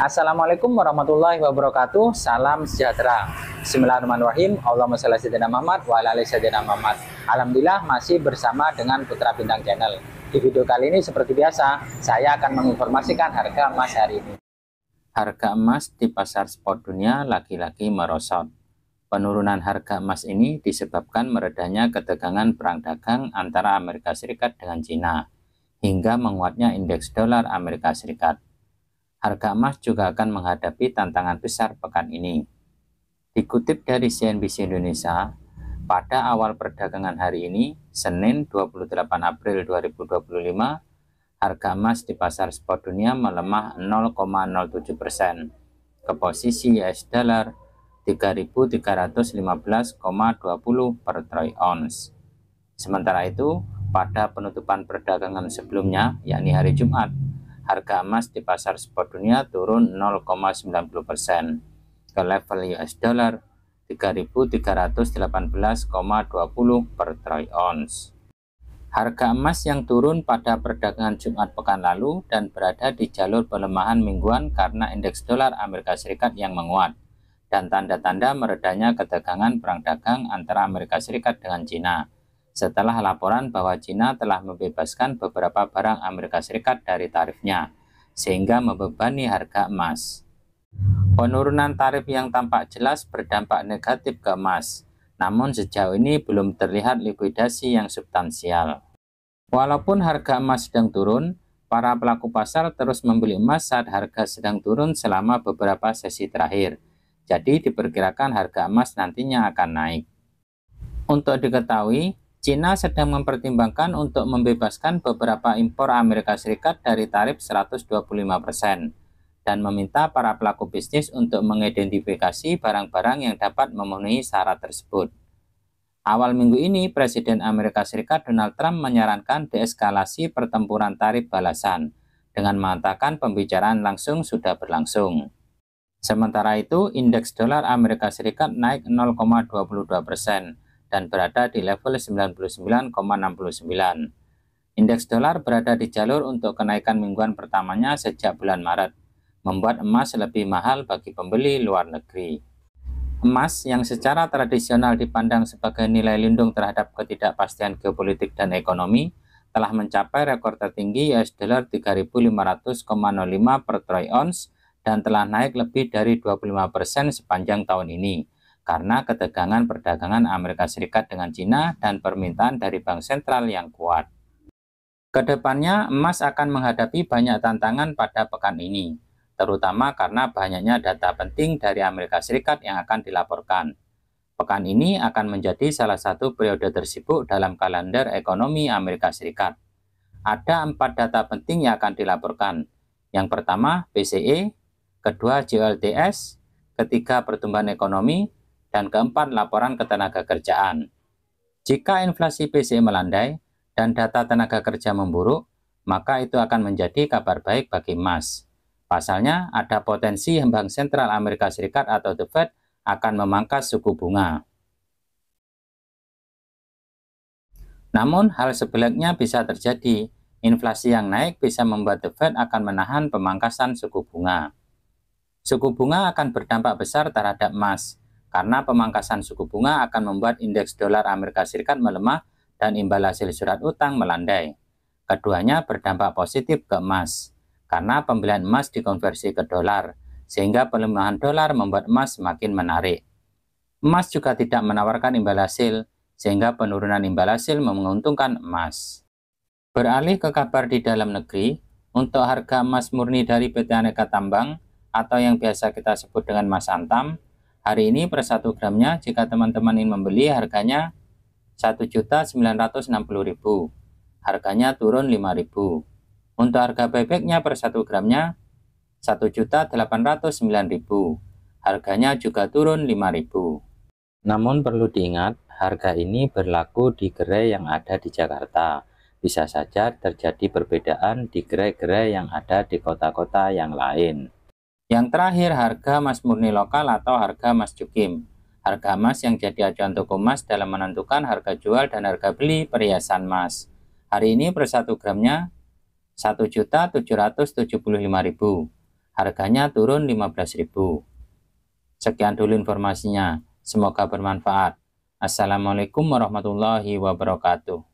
Assalamualaikum warahmatullahi wabarakatuh. Salam sejahtera. Bismillahirrahmanirrahim. Allahumma shalli ala sayyidina Muhammad wa ala ali sayyidina Muhammad. Alhamdulillah masih bersama dengan Putra Bintang Channel. Di video kali ini seperti biasa, saya akan menginformasikan harga emas hari ini. Harga emas di pasar spot dunia lagi-lagi merosot. Penurunan harga emas ini disebabkan meredanya ketegangan perang dagang antara Amerika Serikat dengan Cina, hingga menguatnya indeks dolar Amerika Serikat. Harga emas juga akan menghadapi tantangan besar pekan ini. Dikutip dari CNBC Indonesia, pada awal perdagangan hari ini, Senin 28 April 2025, harga emas di pasar spot dunia melemah 0,07% ke posisi US dollar 3.315,20 per troy ounce. Sementara itu, pada penutupan perdagangan sebelumnya, yakni hari Jumat, harga emas di pasar spot dunia turun 0,90% ke level US dollar 3.318,20 per troy ounce. Harga emas yang turun pada perdagangan Jumat pekan lalu dan berada di jalur pelemahan mingguan karena indeks dolar Amerika Serikat yang menguat dan tanda-tanda meredanya ketegangan perang dagang antara Amerika Serikat dengan Cina setelah laporan bahwa Cina telah membebaskan beberapa barang Amerika Serikat dari tarifnya, sehingga membebani harga emas. Penurunan tarif yang tampak jelas berdampak negatif ke emas, namun sejauh ini belum terlihat likuidasi yang substansial. Walaupun harga emas sedang turun, para pelaku pasar terus membeli emas saat harga sedang turun selama beberapa sesi terakhir. Jadi diperkirakan harga emas nantinya akan naik. Untuk diketahui, Cina sedang mempertimbangkan untuk membebaskan beberapa impor Amerika Serikat dari tarif 125% dan meminta para pelaku bisnis untuk mengidentifikasi barang-barang yang dapat memenuhi syarat tersebut. Awal minggu ini, Presiden Amerika Serikat Donald Trump menyarankan deeskalasi pertempuran tarif balasan dengan mengatakan pembicaraan langsung sudah berlangsung. Sementara itu, indeks dolar Amerika Serikat naik 0,22% dan berada di level 99,69. Indeks dolar berada di jalur untuk kenaikan mingguan pertamanya sejak bulan Maret, membuat emas lebih mahal bagi pembeli luar negeri. Emas yang secara tradisional dipandang sebagai nilai lindung terhadap ketidakpastian geopolitik dan ekonomi telah mencapai rekor tertinggi US dollar 3.500,05 per troy ounce dan telah naik lebih dari 25% sepanjang tahun ini karena ketegangan perdagangan Amerika Serikat dengan Cina dan permintaan dari bank sentral yang kuat. Kedepannya, emas akan menghadapi banyak tantangan pada pekan ini, terutama karena banyaknya data penting dari Amerika Serikat yang akan dilaporkan. Pekan ini akan menjadi salah satu periode tersibuk dalam kalender ekonomi Amerika Serikat. Ada 4 data penting yang akan dilaporkan. Yang pertama, PCE, kedua JOLTS, ketiga pertumbuhan ekonomi, dan keempat laporan ketenaga kerjaan. Jika inflasi PCE melandai dan data tenaga kerja memburuk, maka itu akan menjadi kabar baik bagi emas. Pasalnya, ada potensi Bank Sentral Amerika Serikat atau The Fed akan memangkas suku bunga. Namun, hal sebaliknya bisa terjadi. Inflasi yang naik bisa membuat The Fed akan menahan pemangkasan suku bunga. Suku bunga akan berdampak besar terhadap emas, karena pemangkasan suku bunga akan membuat indeks dolar Amerika Serikat melemah dan imbal hasil surat utang melandai. Keduanya berdampak positif ke emas, karena pembelian emas dikonversi ke dolar, sehingga pelemahan dolar membuat emas semakin menarik. Emas juga tidak menawarkan imbal hasil, sehingga penurunan imbal hasil menguntungkan emas. Beralih ke kabar di dalam negeri, untuk harga emas murni dari PT Aneka Tambang, atau yang biasa kita sebut dengan emas Antam, hari ini per 1 gramnya jika teman-teman ingin membeli harganya Rp1.960.000. Harganya turun Rp5.000. Untuk harga bebeknya per 1 gramnya Rp1.809.000. Harganya juga turun Rp5.000. Namun perlu diingat, harga ini berlaku di gerai yang ada di Jakarta. Bisa saja terjadi perbedaan di gerai-gerai yang ada di kota-kota yang lain. Yang terakhir, harga emas murni lokal atau harga emas cukim. Harga emas yang jadi acuan toko emas dalam menentukan harga jual dan harga beli perhiasan emas. Hari ini per 1 gramnya Rp1.775.000. harganya turun 15.000. Sekian dulu informasinya, semoga bermanfaat. Assalamualaikum warahmatullahi wabarakatuh.